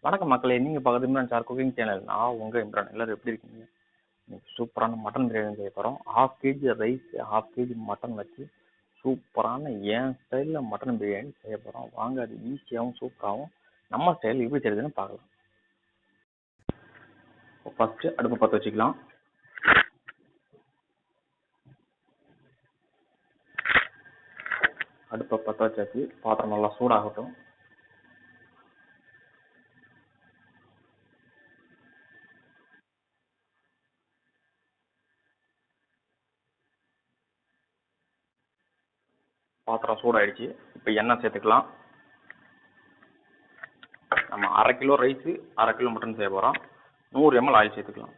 வணக்கம் மக்களே, நீங்க பார்க்குறது இம்ரான் சார் குக்கிங் சேனல். நான் உங்க இம்ரான். எல்லாரும் எப்படி இருக்கீங்க? இன்னைக்கு சூப்பரான மட்டன் பிரியாணி செய்ய போறோம். 1/2 kg ரைஸ், 1/2 kg மட்டன் வச்சு சூப்பரான என் ஸ்டைல்ல மட்டன் பிரியாணி செய்ய போறோம். வாங்க, அது ஈஸியாகவும் சூப்பராகவும் நம்ம ஸ்டைல் எப்படி செய்யுதுன்னு பார்க்கலாம். ஃபர்ஸ்ட் அடுப்பு பற்ற வச்சுக்கலாம். அடுப்பை பற்ற வச்சாச்சு. பாத்திரம் நல்லா சூடாகட்டும். பாத்திரம் சூடாயிடுச்சு. இப்போ எண்ணெய் சேர்த்துக்கலாம். நம்ம 1/2 கிலோ ரைஸு 1/2 கிலோ மட்டன் செய்ய போகிறோம். 100 ml ஆயில் சேர்த்துக்கலாம்.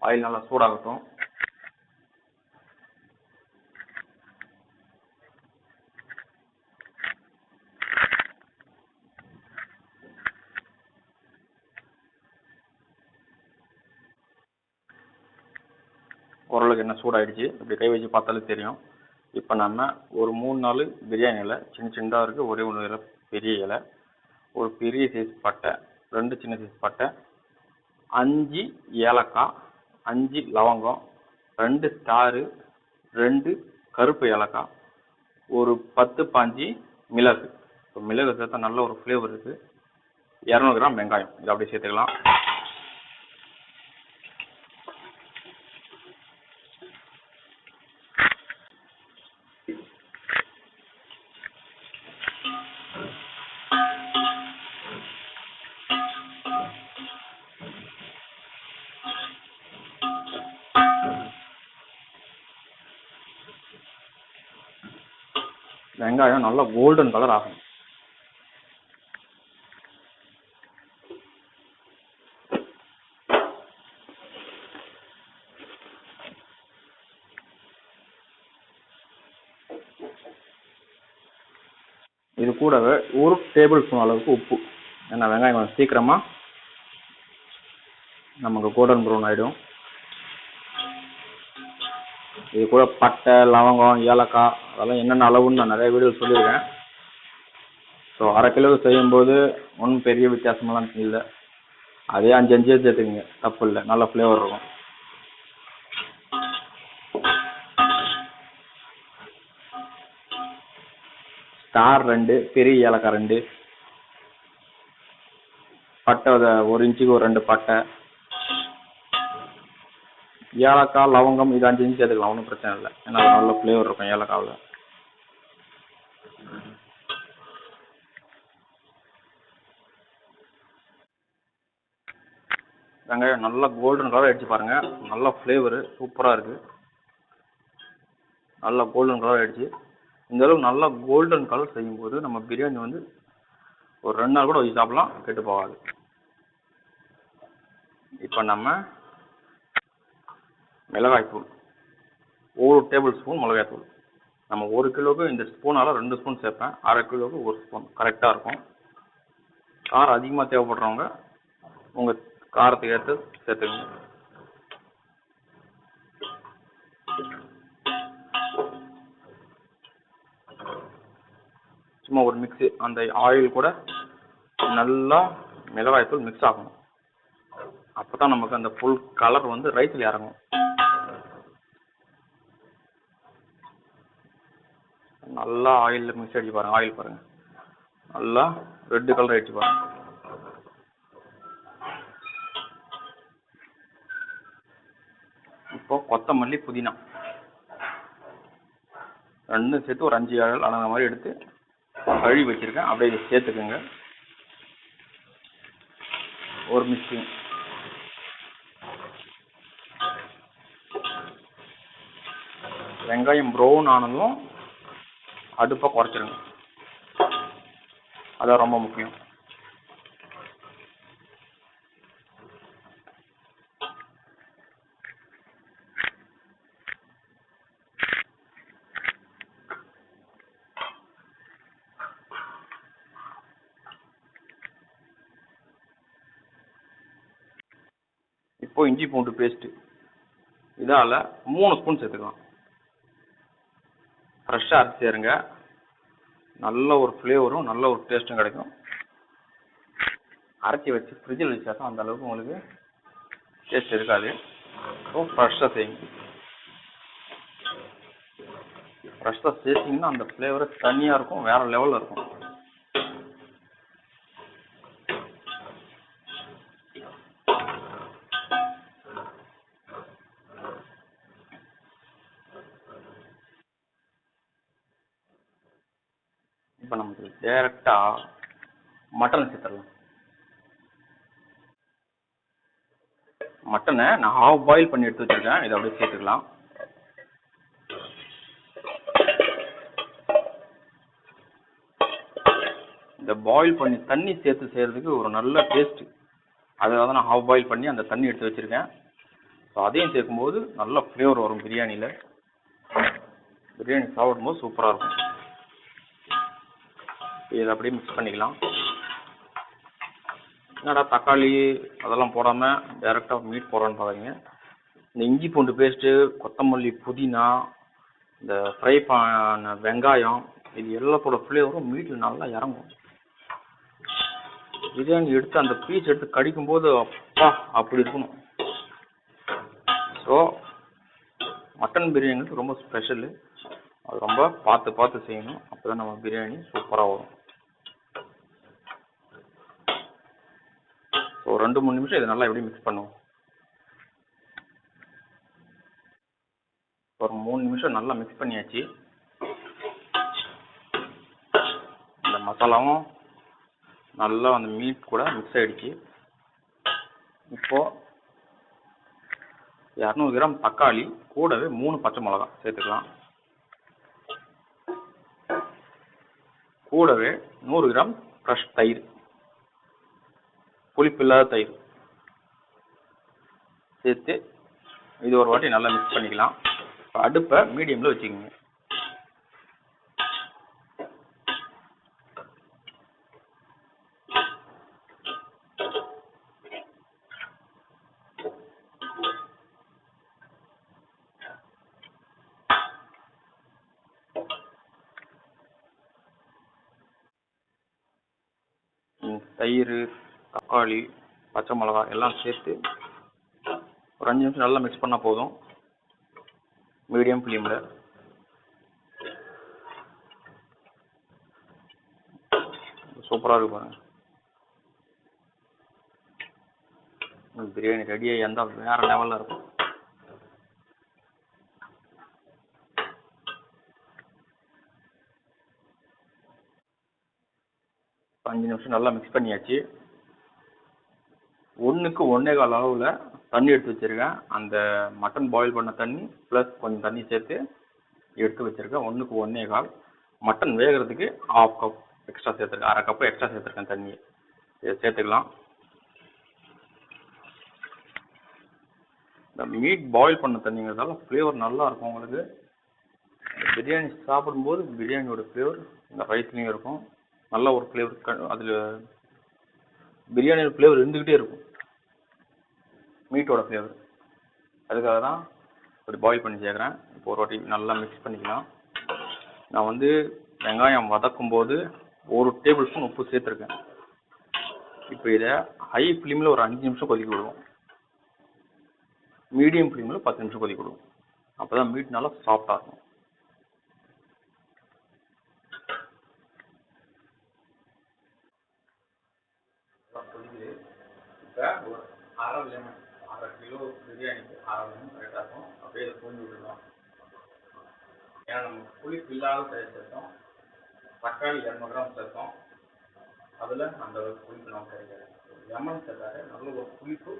ஆயில் நல்லா சூடாகட்டும். ஓரளவுக்கு எண்ணெய் சூடாயிடுச்சு. இப்படி கை வச்சு பார்த்தாலே தெரியும். இப்போ நம்ம ஒரு 3-4 பிரியாணி இலை, சின்ன சின்னதாக இருக்குது. ஒரே ஒரு இலை பெரிய இலை, ஒரு பெரிய சைஸ் பட்டை, 2 சின்ன சைஸ் பட்டை, 5 ஏலக்காய், 5 லவங்கம், 2 ஸ்டாரு, 2 கருப்பு ஏலக்காய், ஒரு 10-15 மிளகு. இப்போ மிளகு சேர்த்தா நல்ல ஒரு ஃப்ளேவர் இருக்குது. 200 கிராம் வெங்காயம் இதை அப்படியே சேர்த்துக்கலாம். வெங்காயம் நல்லா கோல்டன் கலர் ஆகும். இது கூடவே 1 டேபிள் ஸ்பூன் அளவுக்கு உப்பு. ஏன்னா வெங்காயம் கொஞ்சம் சீக்கிரமா நமக்கு கோல்டன் ப்ரௌன் ஆகிடும். இது கூட பட்டை, லவங்கம், ஏலக்காய் அதெல்லாம் என்னென்ன அளவுன்னு நான் நிறைய வீடியோ சொல்லியிருக்கேன். ஸோ 1/2 கிலோ செய்யும்போது ஒன்றும் பெரிய வித்தியாசமெல்லாம் இல்லை. அதே 5 சேர்த்துக்குங்க, தப்பு இல்லை, நல்ல ஃப்ளேவர் இருக்கும். ஸ்டார் 2, பெரிய ஏலக்காய் 2, பட்டை 1 இன்ச்சுக்கு ஒரு 2 பட்டை, ஏலக்காய், லவங்கம் இது 5 சேர்த்துக்கலாம், ஒன்றும் பிரச்சனை இல்லை. ஏன்னா அது நல்ல ஃப்ளேவர் இருக்கும் ஏலக்காவில். வெங்காயம் நல்லா கோல்டன் கலர் ஆகிடுச்சு பாருங்க. நல்ல ஃப்ளேவரு சூப்பராக இருக்குது. நல்லா கோல்டன் கலர் ஆகிடுச்சு. இந்த அளவுக்கு நல்லா கோல்டன் கலர் செய்யும்போது நம்ம பிரியாணி வந்து ஒரு 2 நாள் கூட வச்சு சாப்பிடலாம், கெட்டு போகாது. இப்போ நம்ம மிளகாய்த்தூள் 1 டேபிள் ஸ்பூன் மிளகாய்த்தூள். நம்ம 1 கிலோவுக்கு இந்த ஸ்பூனால் 2 ஸ்பூன் சேர்ப்பேன். 1/2 கிலோவுக்கு 1 ஸ்பூன் கரெக்டாக இருக்கும். காரம் அதிகமாக தேவைப்படுறவங்க உங்கள் காரத்துக்கு ஏற்று சேர்த்துக்கங்க. சும்மா ஒரு மிக்ஸு, அந்த ஆயில் கூட நல்லா மிளகாய்த்தூள் மிக்ஸ் ஆகணும். அப்போ தான் நமக்கு அந்த ஃபுல் கலர் வந்து ரைஸில் இறங்கும். நல்லா ஆயிலில் மிக்ஸ் அடிச்சு பாருங்கள். ஆயில் பாருங்கள் நல்லா ரெட் கலர் அடிச்சு பாருங்கள். இப்போ கொத்தமல்லி, புதினா 2 சேர்த்து ஒரு 5 இலை அந்த மாதிரி எடுத்து கழுவி வச்சுருக்கேன். அப்படியே இதை சேர்த்துக்குங்க. ஒரு மிக்ஸிங். வெங்காயம் ப்ரௌன் ஆனதும் அடுப்பை குறைச்சிருங்க. அதான் ரொம்ப முக்கியம். இப்போ இஞ்சி பூண்டு பேஸ்ட்டு இதால் 3 ஸ்பூன் சேர்த்துக்கலாம். ஃப்ரெஷ்ஷாக அரைச்சி சேருங்க, நல்ல ஒரு ஃப்ளேவரும் நல்ல ஒரு டேஸ்ட்டும் கிடைக்கும். அரைச்சி வச்சு ஃப்ரிட்ஜில் வச்சாதான் அந்த அளவுக்கு உங்களுக்கு டேஸ்ட் இருக்காது. ஸோ ஃப்ரெஷ்ஷாக செய்யுங்க. ஃப்ரெஷ்ஷாக சேர்த்திங்கன்னா அந்த ஃப்ளேவரு தனியாக இருக்கும், வேறு லெவலில் இருக்கும். இப்போ நமக்கு டேரெக்டாக மட்டன் சேர்த்துடலாம். மட்டனை நான் ஹாஃப் பாயில் பண்ணி எடுத்து வச்சுருக்கேன், இதை அப்படியே சேர்த்துக்கலாம். இந்த பாயில் பண்ணி தண்ணி சேர்த்து செய்கிறதுக்கு ஒரு நல்ல டேஸ்ட்டு, அதுக்காக தான் நான் ஹாஃப் பாயில் பண்ணி அந்த தண்ணி எடுத்து வச்சுருக்கேன். ஸோ அதையும் சேர்க்கும்போது நல்ல ஃப்ளேவர் வரும் பிரியாணியில். பிரியாணி சாப்பிடும்போது சூப்பராக இருக்கும். இதை அப்படியே மிக்ஸ் பண்ணிக்கலாம். என்னடா தக்காளி அதெல்லாம் போடாமல் டேரெக்டாக மீட் போடுறோன்னு பார்க்குறீங்க. இந்த இஞ்சி பூண்டு பேஸ்ட்டு, கொத்தமல்லி, புதினா, இந்த ஃப்ரை பண்ண வெங்காயம், இது எல்லாத்தோட ஃப்ளேவரும் மீட்டில் நல்லா இறங்கும். பிரியாணி எடுத்து அந்த பீஸ் எடுத்து கடிக்கும்போது அப்பா அப்படி இருக்கணும். ஸோ மட்டன் பிரியாணி ரொம்ப ஸ்பெஷலு, அது ரொம்ப பார்த்து செய்யணும், அப்போ தான் நம்ம பிரியாணி சூப்பராக வரும். ஸோ 2-3 நிமிஷம் இதை நல்லா எப்படி மிக்ஸ் பண்ணுவோம். ஒரு 3 நிமிஷம் நல்லா மிக்ஸ் பண்ணியாச்சு. இந்த மசாலாவும் நல்லா அந்த மீட் கூட மிக்ஸ் ஆகிடுச்சு. இப்போது 200 கிராம் தக்காளி கூடவே 3 பச்சை மிளகா சேர்த்துக்கலாம். கூடவே 100 கிராம் ஃப்ரெஷ் தயிர், புளிப்பில்லாத தயிர் சேர்த்து இது ஒரு வாட்டி நல்லா மிக்ஸ் பண்ணிக்கலாம். அடுப்பை மீடியமில் வச்சுக்கோங்க. தயிர், தக்காளி, பச்சை மிளகா எல்லாம் சேர்த்து ஒரு 5 நிமிஷம் நல்லா மிக்ஸ் பண்ணால் போதும், மீடியம் ஃப்ளேமில். சூப்பராக இருக்கு பாருங்க. பிரியாணி ரெடியாகி இருந்தால் வேறு லெவலில் இருக்கும். இப்போ 5 நிமிஷம் நல்லா மிக்ஸ் பண்ணியாச்சு. 1க்கு 1.25 அளவில் தண்ணி எடுத்து வச்சுருக்கேன். அந்த மட்டன் பாயில் பண்ண தண்ணி ப்ளஸ் கொஞ்சம் தண்ணி சேர்த்து எடுத்து வச்சுருக்கேன். 1க்கு 1.25. மட்டன் வேகிறதுக்கு 1/2 கப் எக்ஸ்ட்ரா சேர்த்துருக்கேன், 1/2 கப்பு எக்ஸ்ட்ரா சேர்த்துருக்கேன் தண்ணியை. இதை சேர்த்துக்கலாம். இந்த மீட் பாயில் பண்ண தண்ணிங்கிறதால ஃப்ளேவர் நல்லா இருக்கும் உங்களுக்கு. பிரியாணி சாப்பிடும்போது பிரியாணியோட ஃப்ளேவர் இந்த ரைஸ்லேயும் இருக்கும், நல்ல ஒரு ஃப்ளேவர். அதில் பிரியாணியோட ஃப்ளேவர் இருந்துக்கிட்டே இருக்கும், மீட்டோட ஃப்ளேவர். அதுக்காக தான் இப்படி பாயில் பண்ணி சேர்க்குறேன். இப்போ ஒரு வாட்டி நல்லா மிக்ஸ் பண்ணிக்கலாம். நான் வந்து வெங்காயம் வதக்கும் போது 1 டேபிள் ஸ்பூன் உப்பு சேர்த்துருக்கேன். இப்போ இதை ஹை ஃப்ளேமில் ஒரு 5 நிமிஷம் கொதிக்க விடுவோம், மீடியம் ஃப்ளேமில் 10 நிமிஷம் கொதிக்க விடுவோம். அப்போ தான் மீட் நல்லா சாஃப்டாக இருக்கும். இப்போ ஒரு 1/2 லெமன், 1/2 கிலோ பிரியாணிக்கு 1/2 லெமன் கரெக்டாக இருக்கும். அப்படியே இதை பூஞ்சி விட்டுருவோம். ஏன்னா நம்ம புளிப்பு இல்லாத தயிர் சேர்த்தோம், தக்காளி 200 கிராம் சேர்த்தோம், அதில் அந்த புளிப்பு நமக்கு கிடைக்காது. லெமன் சேர்த்தாரு நல்ல ஒரு புளிப்பு,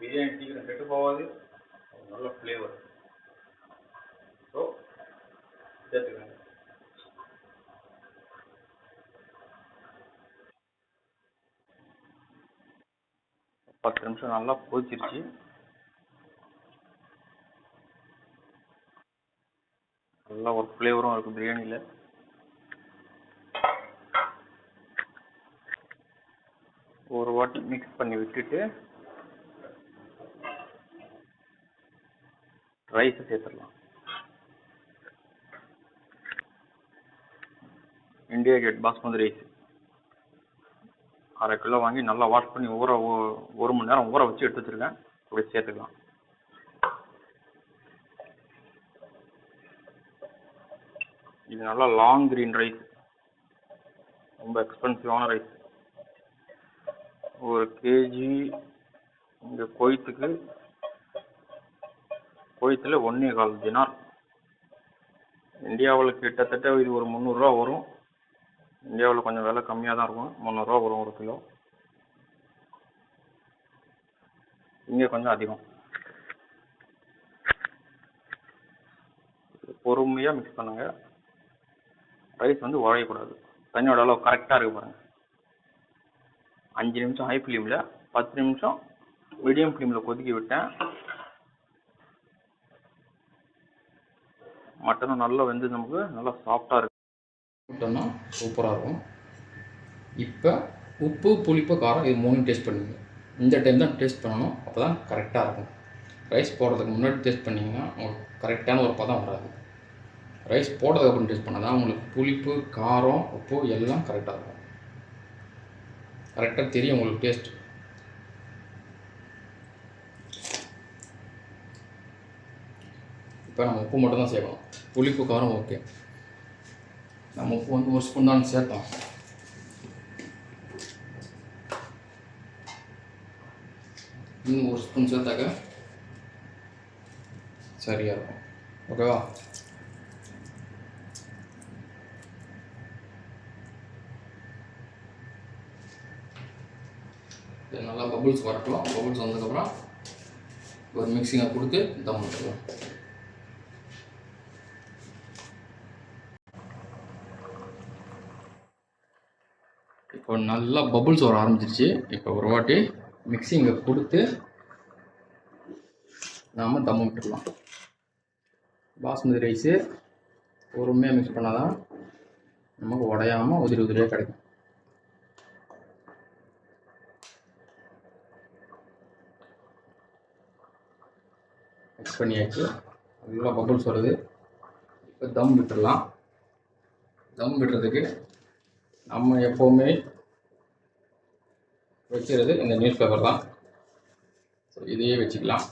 பிரியாணி சீக்கிரம் கெட்டு போகாது, நல்ல ஃப்ளேவர். ஸோ சேர்த்துக்கோங்க. பத்து நிமிஷம் நல்லா கொதிச்சிருச்சு. நல்லா ஒரு ஃப்ளேவரும் இருக்கும் பிரியாணியில். ஒரு வாட்டி மிக்ஸ் பண்ணி விட்டுட்டு ரைஸை சேர்த்துடலாம். India Gate basmati rice 1/2 kilo வாங்கி நல்லா வாஷ் பண்ணி 1 மணி நேரம் ஊற வச்சு எடுத்து வச்சுருக்கேன். அப்படி சேர்த்துக்கலாம். இது நல்லா லாங் கிரீன் ரைஸ், ரொம்ப எக்ஸ்பென்சிவான ரைஸ். 1 கேஜி இந்த குவைத்தில் 1.25 தினார். இந்தியாவில் கிட்டத்தட்ட இது ஒரு 300 ரூபா வரும். இந்தியாவில் கொஞ்சம் விலை கம்மியாக தான் இருக்கும். 300 ரூபா வரும் 1 கிலோ. இங்கே கொஞ்சம் அதிகம். பொறுமையாக மிக்ஸ் பண்ணுங்க. ரைஸ் வந்து உழையக்கூடாது. தண்ணியோட அளவு கரெக்டாக இருக்கு பாருங்க. 5 நிமிஷம் ஹை ஃப்ளேமில், 10 நிமிஷம் மீடியம் ஃப்ளேமில் கொதிக்க விட்டேன். மட்டனும் நல்லா வெந்து நமக்கு நல்லா சாஃப்டாக இருக்கு. விட்டோம்னா சூப்பராக இருக்கும். இப்போ உப்பு, புளிப்பு, காரம் இது 3 டேஸ்ட் பண்ணுங்க. இந்த டைம் தான் டேஸ்ட் பண்ணணும். அப்போ தான் கரெக்டாக இருக்கும். ரைஸ் போடுறதுக்கு முன்னாடி டேஸ்ட் பண்ணிங்கன்னா உங்களுக்கு கரெக்டான ஒரு பதம் வராது. ரைஸ் போடுறதுக்கப்புறம் டேஸ்ட் பண்ணால் தான் உங்களுக்கு புளிப்பு, காரம், உப்பு எல்லாம் கரெக்டாக இருக்கும். கரெக்டாக தெரியும் உங்களுக்கு டேஸ்ட். இப்போ நம்ம உப்பு மட்டும் தான் சேர்க்கணும். புளிப்பு, காரம் ஓகே. நம்ம உப்பு வந்து 1 ஸ்பூன் தான் சேர்த்தோம். இன்னும் 1 ஸ்பூன் சேர்த்தாக்க சரியாக இருக்கும். ஓகேவா? இது நல்லா பபுள்ஸ் வரட்டும். பபுள்ஸ் வந்ததுக்கப்புறம் ஒரு மிக்சிங்கை கொடுத்து தம் பண்ணிடலாம். இப்போ நல்லா பபுள்ஸ் வர ஆரம்பிச்சிருச்சு. இப்போ ஒரு வாட்டி மிக்சிங்கை கொடுத்து நாம் தம் விட்டுடலாம். பாஸ்மதி ரைஸு பொறுமையாக மிக்ஸ் பண்ணால் தான் நமக்கு உடையாமல் உதிரி உதிரியாக கிடைக்கும். மிக்ஸ் பண்ணியாச்சு. நல்லா பபுள்ஸ் வருது. இப்போ தம் விட்டுடலாம். தம் விடுறதுக்கு நம்ம எப்போவுமே வச்சுக்கிறது இந்த நியூஸ் பேப்பர் தான். ஸோ இதையே வச்சுக்கலாம்.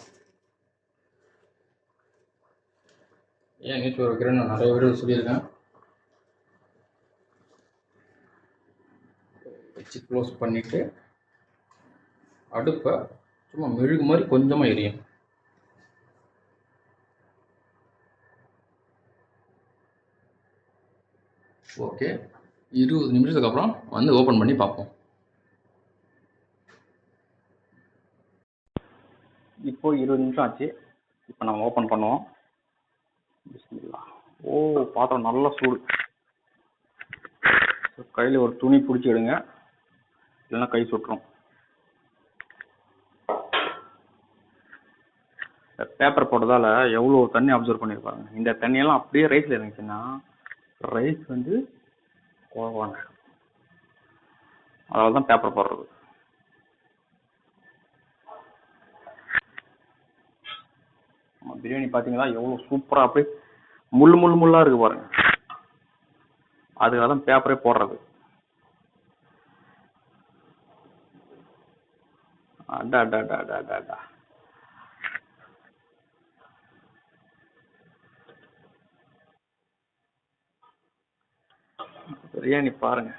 ஏன் நியூஸ் பேப்பர் வைக்கிறேன்னு நான் நிறைய வீடியோ சொல்லியிருக்கேன். வச்சு க்ளோஸ் பண்ணிவிட்டு அடுப்பை சும்மா மெழுகு மாதிரி கொஞ்சமாக எரியும். ஓகே, 20 நிமிஷத்துக்கு அப்புறம் வந்து ஓப்பன் பண்ணி பார்ப்போம். இப்போ 20 நிமிஷம் ஆச்சு. இப்போ நம்ம ஓப்பன் பண்ணுவோம். ஓ, பாத்திரம் நல்லா சூடு. கையில் ஒரு துணி பிடிச்சி எடுங்க, இல்லைன்னா கை சுட்டுரும். பேப்பர் போட்டதால் எவ்வளோ தண்ணி அப்சர்வ் பண்ணியிருப்பாங்க. இந்த தண்ணியெல்லாம் அப்படியே ரைஸில் இருந்துச்சுன்னா ரைஸ் வந்து குழவான. அதனால தான் பேப்பர் போடுறது. பிரியாணி பார்த்தீங்களா எவ்வளோ சூப்பராக அப்படியே முள்ளாக இருக்கு பாருங்க. அதுக்காக தான் பேப்பரே போடுறது. அடா அடா அடா அடா அடா. பிரியாணி பாருங்க.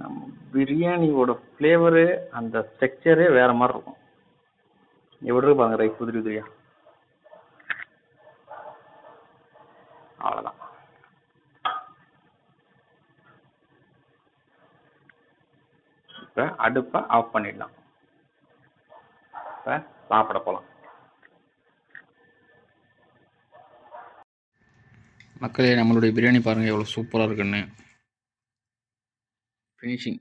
நம்ம பிரியாணியோட ஃப்ளேவரு, அந்த ஸ்ட்ரக்சரே வேற மாதிரி இருக்கும். எப்படி இருக்கு பாருங்க ரைஸ் உதிரி உதிரியா. அவ்வளோதான். இப்போ அடுப்பை ஆஃப் பண்ணிடலாம். இப்போ சாப்பிட போகலாம். மக்களே, நம்மளுடைய பிரியாணி பாருங்கள் எவ்வளோ சூப்பராக இருக்குன்னு. ஃபினிஷிங்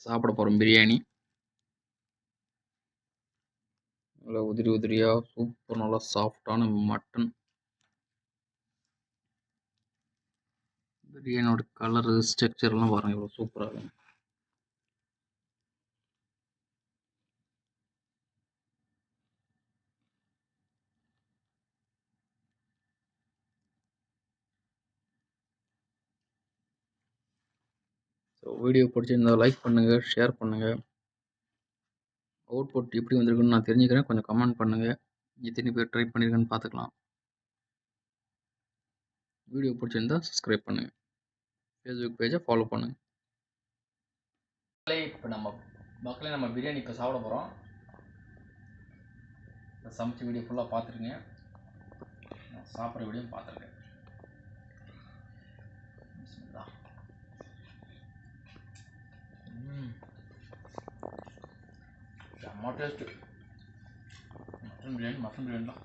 சாப்பிட போகிறோம் பிரியாணி. நல்லா உதிரி உதிரியாக சூப்பர், நல்லா சாஃப்டான மட்டன். பிரியாணியோட கலரு ஸ்ட்ரக்சர்லாம் பாருங்கள் எவ்வளோ சூப்பராக இருக்கும். ஸோ வீடியோ பிடிச்சிருந்தா லைக் பண்ணுங்கள், ஷேர் பண்ணுங்கள். அவுட்புட் எப்படி வந்திருக்குன்னு நான் தெரிஞ்சுக்கிறேன். கொஞ்சம் கமெண்ட் பண்ணுங்கள். எத்தனை பேர் ட்ரை பண்ணியிருக்கேன்னு பார்த்துக்கலாம். வீடியோ பிடிச்சிருந்தா சப்ஸ்கிரைப் பண்ணுங்கள். ஃபேஸ்புக் பேஜை ஃபாலோ பண்ணுங்கள். இப்போ நம்ம பிரியாணி இப்போ சாப்பிட போகிறோம். சமைச்ச வீடியோ ஃபுல்லாக பார்த்துருங்க. சாப்பிட்ற வீடியோ பார்த்துருக்கேன். செம்ம டேஸ்ட்டு. மட்டன் பிரியாணி தான்.